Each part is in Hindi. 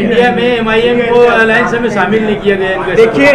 इंडिया में एमआईएम को अलायंस में शामिल नहीं किया गया। देखिए,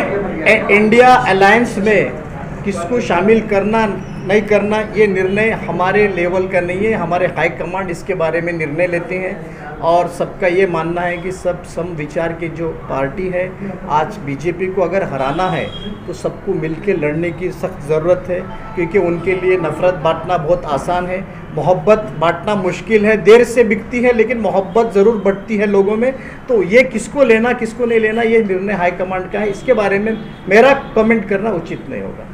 इंडिया अलायंस में किसको शामिल करना नहीं करना ये निर्णय हमारे लेवल का नहीं है। हमारे हाई कमांड इसके बारे में निर्णय लेते हैं और सबका ये मानना है कि सब सम विचार की जो पार्टी है, आज बीजेपी को अगर हराना है तो सबको मिलकर लड़ने की सख्त ज़रूरत है, क्योंकि उनके लिए नफ़रत बांटना बहुत आसान है, मोहब्बत बांटना मुश्किल है। देर से बिकती है लेकिन मोहब्बत ज़रूर बढ़ती है लोगों में। तो ये किसको लेना किसको नहीं लेना ये निर्णय हाई कमांड का है, इसके बारे में मेरा कमेंट करना उचित नहीं होगा।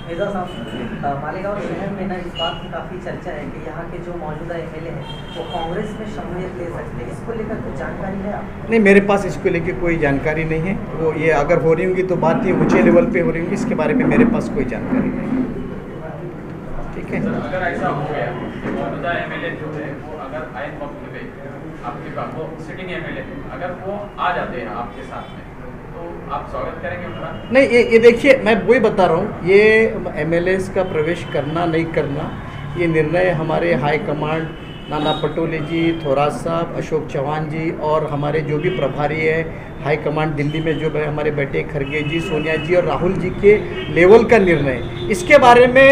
एजाज साहब, मालेगांव शहर में ना इस बात की काफ़ी चर्चा है कि यहाँ के जो मौजूदा एमएलए हैं वो कांग्रेस में शमूलियत ले सकते हैं, इसको लेकर कुछ जानकारी है आप? नहीं, मेरे पास इसको लेकर कोई जानकारी नहीं है। वो ये अगर हो रही होंगी तो बात ये ऊंचे लेवल पे हो रही होंगी, इसके बारे में मेरे पास कोई जानकारी नहीं। ठीक है, अगर ऐसा हो गया मौजूदा एमएलए जो है वो अगर आइन वक्त पे आपके पास वो सिटिंग एमएलए अगर वो आ जाते हैं आपके साथ में तो आप स्वागत करेंगे उनका? नहीं, ये देखिए, मैं वही बता रहा हूँ, ये एमएलएस का प्रवेश करना नहीं करना ये निर्णय हमारे हाई कमांड नाना पटोले जी, थोराट साहब, अशोक चौहान जी और हमारे जो भी प्रभारी है हाई कमांड दिल्ली में जो है हमारे बेटे खरगे जी, सोनिया जी और राहुल जी के लेवल का निर्णय। इसके बारे में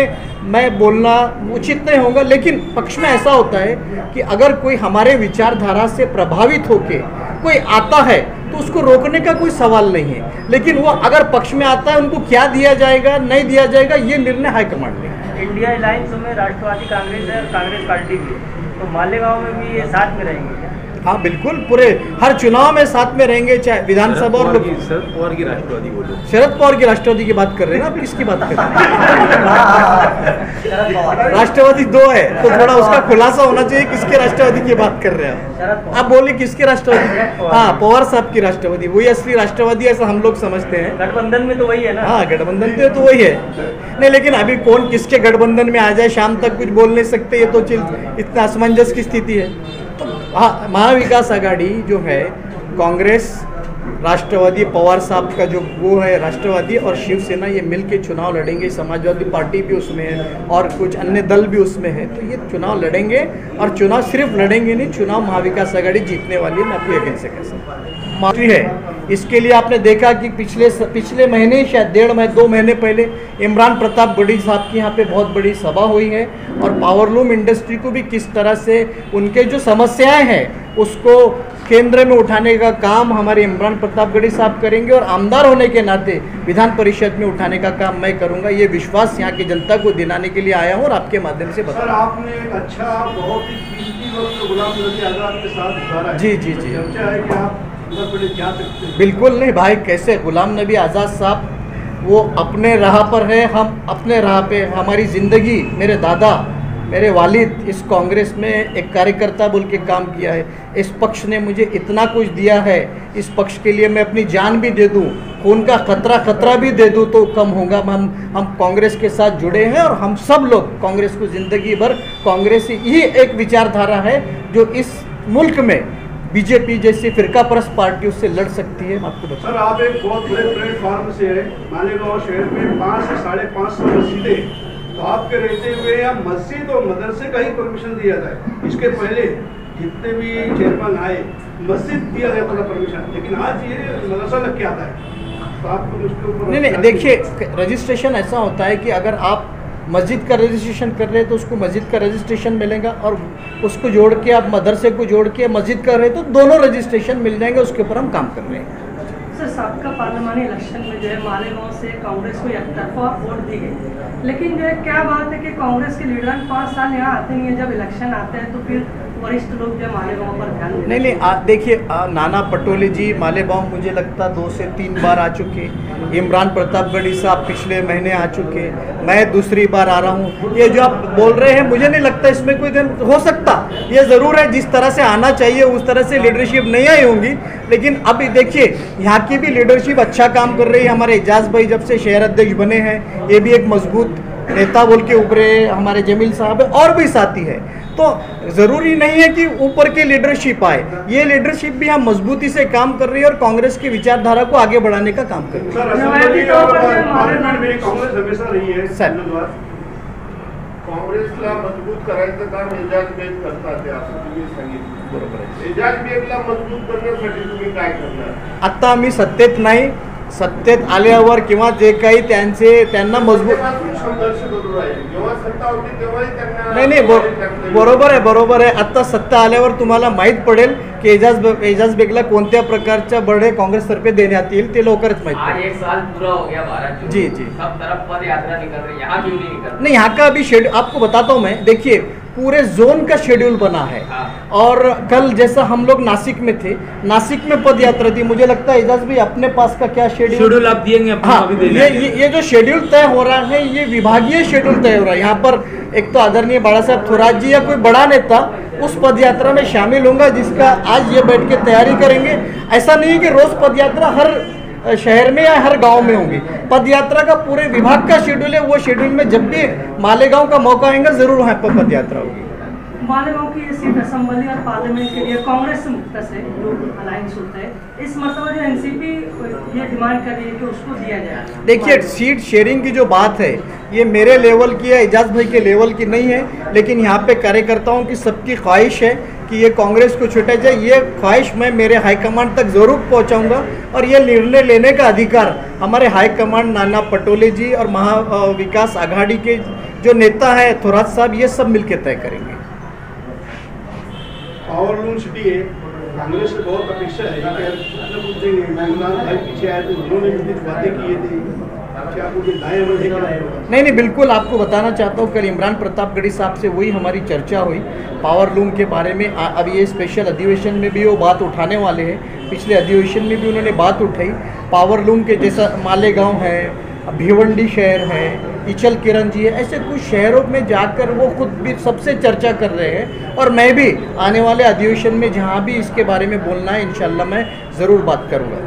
मैं बोलना उचित नहीं होगा, लेकिन पक्ष में ऐसा होता है कि अगर कोई हमारे विचारधारा से प्रभावित होके कोई आता है तो उसको रोकने का कोई सवाल नहीं है, लेकिन वो अगर पक्ष में आता है उनको क्या दिया जाएगा नहीं दिया जाएगा ये निर्णय हाईकमांड लेगा। इंडिया अलायंस में राष्ट्रवादी कांग्रेस है और कांग्रेस पार्टी भी है, तो मालेगांव में भी ये साथ में रहेंगे क्या? हाँ बिल्कुल, पूरे हर चुनाव में साथ में रहेंगे, चाहे विधानसभा और शरद पवार की राष्ट्रवादी बोलो। शरद पवार की राष्ट्रवादी की बात कर रहे हैं ना आप? किसकी बात कर रहे हैं? राष्ट्रवादी दो है तो थोड़ा उसका खुलासा होना चाहिए, किसके राष्ट्रवादी की बात कर रहे हैं आप? बोले किसके राष्ट्रवादी? हाँ, पवार साहब की राष्ट्रवादी, वही असली राष्ट्रवादी ऐसा हम लोग समझते हैं। गठबंधन में तो वही है ना? हाँ, गठबंधन में तो वही है। नहीं, लेकिन अभी कौन किसके गठबंधन में आ जाए शाम तक कुछ बोल नहीं सकते, ये तो इतना असमंजस की स्थिति है। तो हाँ, महाविकास आघाड़ी जो है कांग्रेस, राष्ट्रवादी, पवार साहब का जो वो है राष्ट्रवादी और शिवसेना, ये मिलके चुनाव लड़ेंगे। समाजवादी पार्टी भी उसमें है और कुछ अन्य दल भी उसमें है, तो ये चुनाव लड़ेंगे और चुनाव सिर्फ लड़ेंगे नहीं, चुनाव महाविकास आघाड़ी जीतने वाली है, मैं आपको यकीन से कह सकता हूँ। है इसके लिए आपने देखा कि पिछले महीने शायद 1.5-2 महीने पहले इमरान प्रताप गढ़ी साहब की यहाँ पे बहुत बड़ी सभा हुई है और पावरलूम इंडस्ट्री को भी किस तरह से उनके जो समस्याएं हैं उसको केंद्र में उठाने का काम हमारे इमरान प्रताप गढ़ी साहब करेंगे और आमदार होने के नाते विधान परिषद में उठाने का काम मैं करूंगा। ये विश्वास यहाँ की जनता को दिलाने के लिए आया हूँ और आपके माध्यम से बता। सर, आपने एक अच्छा बहुत ही कीमती वक्त गुलाम नबी आज़ाद के साथ गुजारा है। जी जी जी, चर्चा है कि आप जा सकते हैं। बिल्कुल नहीं भाई, कैसे? गुलाम नबी आज़ाद साहब वो अपने राह पर है, हम अपने राह पे। हमारी ज़िंदगी, मेरे दादा, मेरे वालिद इस कांग्रेस में एक कार्यकर्ता बोल के काम किया है। इस पक्ष ने मुझे इतना कुछ दिया है, इस पक्ष के लिए मैं अपनी जान भी दे दूं, खून का खतरा भी दे दूं तो कम होगा। हम कांग्रेस के साथ जुड़े हैं और हम सब लोग कांग्रेस को ज़िंदगी भर, कांग्रेस ही एक विचारधारा है जो इस मुल्क में बीजेपी जैसी फिरका परस्त पार्टी उससे लड़ सकती है। आपको बता सर, आप एक बहुत बड़े प्लेटफॉर्म से है, मालेगांव शहर में 5 से 550 मस्जिदें, तो आपके रहते हुए या मस्जिद और मदरसे का ही परमिशन दिया जाए। इसके पहले जितने भी चेयरमैन आए मस्जिद दिया गया था परमिशन, लेकिन आज ये मदरसा लग के आता है, तो आपको उसके ऊपर नहीं, देखिए रजिस्ट्रेशन ऐसा होता है कि अगर आप मस्जिद का रजिस्ट्रेशन कर रहे हैं तो उसको मस्जिद का रजिस्ट्रेशन मिलेगा और उसको जोड़ के आप मदरसे को जोड़ के मस्जिद कर रहे हैं तो दोनों रजिस्ट्रेशन मिल जाएंगे। उसके ऊपर हम काम कर रहे हैं। सर, सबका पार्लियामानी इलेक्शन में जो है मालेगांव से कांग्रेस को एकतरफा वोट दी गई, लेकिन जो है क्या बात है कि कांग्रेस के लीडर 5 साल यहाँ आते नहीं है, जब इलेक्शन आते हैं तो फिर वरिष्ठ लोग जो मालेगांव पर ध्यान नहीं, देखिए नाना पटोले जी मालेगांव मुझे लगता 2 से 3 बार आ चुके, इमरान प्रताप गढ़ी साहब पिछले महीने आ चुके, मैं दूसरी बार आ रहा हूँ। ये जो आप बोल रहे हैं मुझे नहीं लगता इसमें कोई दिन हो सकता। ये ज़रूर है जिस तरह से आना चाहिए उस तरह से लीडरशिप नहीं आई होंगी, लेकिन अब देखिए यहाँ की भी लीडरशिप अच्छा काम कर रही है। हमारे एजाज भाई जब से शहर अध्यक्ष बने हैं ये भी एक मजबूत नेता बोल के उभरे, हमारे जमील साहब है और भी साथी है। तो ज़रूरी नहीं है कि ऊपर के लीडरशिप आए, ये लीडरशिप भी हम मजबूती से काम कर रही है और कांग्रेस की विचारधारा को आगे बढ़ाने का काम कर रही है। पार्लियामेंट में कांग्रेस हमेशा रही है सर, काँग्रेसला मजबूत करायचं काम एजाज बेग करतात ते असं तुम्ही सांगितलं। बरोबर आहे. एजाज बेगला मजबूत करण्यासाठी तुम्ही काय करणार? आता आम्ही सत्तेत नाही, सत्तेत आल्यावर किंवा जे काही त्यांना मजबूत तेव्हापासून संघर्ष करू राहिले. जेव्हा सत्ता होती तेव्हाही त्यांना नाही बरोबर आहे. आता सत्ता आल्यावर तुम्हाला माहीत पडेल की एजाज बेगला कोणत्या प्रकारच्या बढे कांग्रेस तर्फे देण्यात येईल, ते लवकरच माहीत आज पडेल. 1 साल पूरा हो गया भारत जोड़ो। जी। सब तरफ पद यात्रा निकल रही है, यहाँ क्यों नहीं निकल रही? नहीं, यहाँ का अभी शेड्यूल आपको बताता हूँ मैं. देखिए, पूरे जोन का शेड्यूल बना है. और कल जैसा हम लोग नासिक में थे, नासिक में पद यात्रा थी. मुझे लगता है एजाज भाई अपने पास का क्या शेड्यूल आप दिएंगे अपना हाँ, अभी देना है। ये जो शेड्यूल तय हो रहा है, ये विभागीय शेड्यूल तय हो रहा है. यहाँ पर एक तो आदरणीय बाला साहब थोराट जी या कोई बड़ा नेता उस पद यात्रा में शामिल होगा, जिसका आज ये बैठ के तैयारी करेंगे. ऐसा नहीं है कि रोज पद यात्रा हर शहर में या हर गांव में होंगी. पद यात्रा का पूरे विभाग का शेड्यूल है. वो शेड्यूल में जब भी मालेगांव का मौका आएगा जरूर वहाँ पर पद यात्रा होगी. मालेगांव की ये सीट असेंबली और पार्लियामेंट के लिए कांग्रेस से मुक्त से जो अलायंस होता है, इस मरतबा जो एनसीपी ये डिमांड कर रही है कि उसको दिया जाए. देखिए, सीट शेयरिंग की जो बात है ये मेरे लेवल की है, एजाज भाई के लेवल की नहीं है. लेकिन यहाँ पे कार्यकर्ताओं की सबकी ख्वाहिश है कि ये कांग्रेस को छुटा जाए. ये ख्वाहिश मैं मेरे हाईकमांड तक ज़रूर पहुँचाऊँगा. और ये निर्णय लेने का अधिकार हमारे हाईकमांड नाना पटोले जी और विकास आघाड़ी के जो नेता है थोराट साहब, ये सब मिलकर तय करेंगे. पावरलूम सिटी है, कांग्रेस से बहुत अपेक्षा है कि कुछ देंगे. इमरान भाई पीछे आए तो उन्होंने भी कुछ वादे किए थे. क्या कुछ दाएं बढ़े क्या? नहीं, बिल्कुल आपको बताना चाहता हूँ, कल इमरान प्रतापगढ़ी साहब से वही हमारी चर्चा हुई पावरलूम के बारे में. अब ये स्पेशल अधिवेशन में भी वो बात उठाने वाले हैं. पिछले अधिवेशन में भी उन्होंने बात उठाई. पावरलूम के जैसा मालेगांव है, भिवंडी शहर है, इचल किरंजी है, ऐसे कुछ शहरों में जाकर वो खुद भी सबसे चर्चा कर रहे हैं. और मैं भी आने वाले अधिवेशन में जहाँ भी इसके बारे में बोलना है इंशाल्लाह मैं ज़रूर बात करूँगा.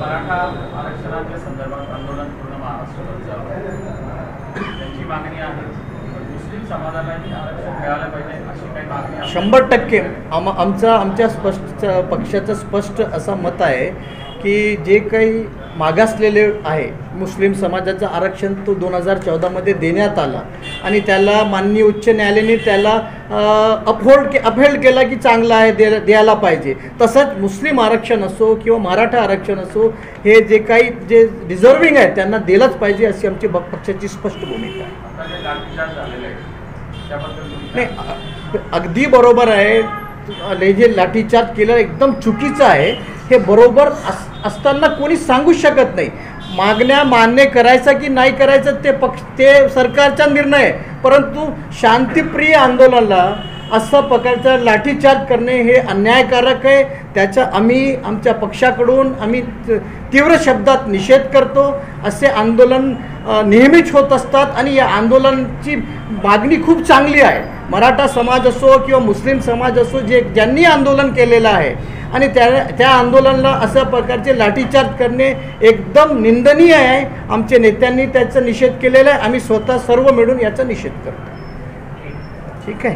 मराठा आरक्षणाच्या संदर्भात आंदोलन पूर्ण महाराष्ट्रात चालू आहे. त्यांची मागणी आहे मुस्लिम समाजालाही आरक्षण मिळालं पाहिजे अशी काही मागणी आहे. 100% आमच्या पक्षाचं स्पष्ट असं मत आहे की जे काही मागासलेले आहे मुस्लिम समाजाचं आरक्षण तो 2014मध्ये देण्यात आला आणि त्याला माननीय उच्च न्यायालयाने त्याला अपहेल्ड केला की चांगला आहे, द्यायला पाहिजे. तसंच मुस्लिम आरक्षण असो किंवा मराठा आरक्षण असो, हे जे काही जे डिझर्विंग आहे त्यांना दिलंच पाहिजे अशी आमची पक्षाची स्पष्ट भूमिका आहे. आता जे लाठीचार्ज झालेलं आहे त्याबद्दल नाही, अगदी बरोबर आहे. जे लाठीचार्ज केलं एकदम चुकीचं आहे. हे बरोबर असताना कोणी सांगू शकत नाही. मागण्या मान्य करायचा की नाही करायचं ते सरकारचा निर्णय आहे. परंतु शांतिप्रिय आंदोलनाला असा प्रकारचा लाठीचार्ज करणे हे अन्यायकारक आहे. त्याचा आमच्या पक्षाकडून आम्ही तीव्र शब्दात निषेध करतो. असे आंदोलन नेहमीच होत असतात आणि या आंदोलनाची मागणी खूप चांगली आहे. मराठा समाज असो किंवा मुस्लिम समाज असो, ज्यांनी आंदोलन केलेलं आहे आणि त्या आंदोलनाला अशा प्रकारचे लाठीचार्ज करणे एकदम निंदनीय आहे. आमच्या नेत्यांनी त्याचा निषेध केलेला आहे. आम्ही स्वतः सर्व मिळून याचा निषेध करतो. ठीक आहे.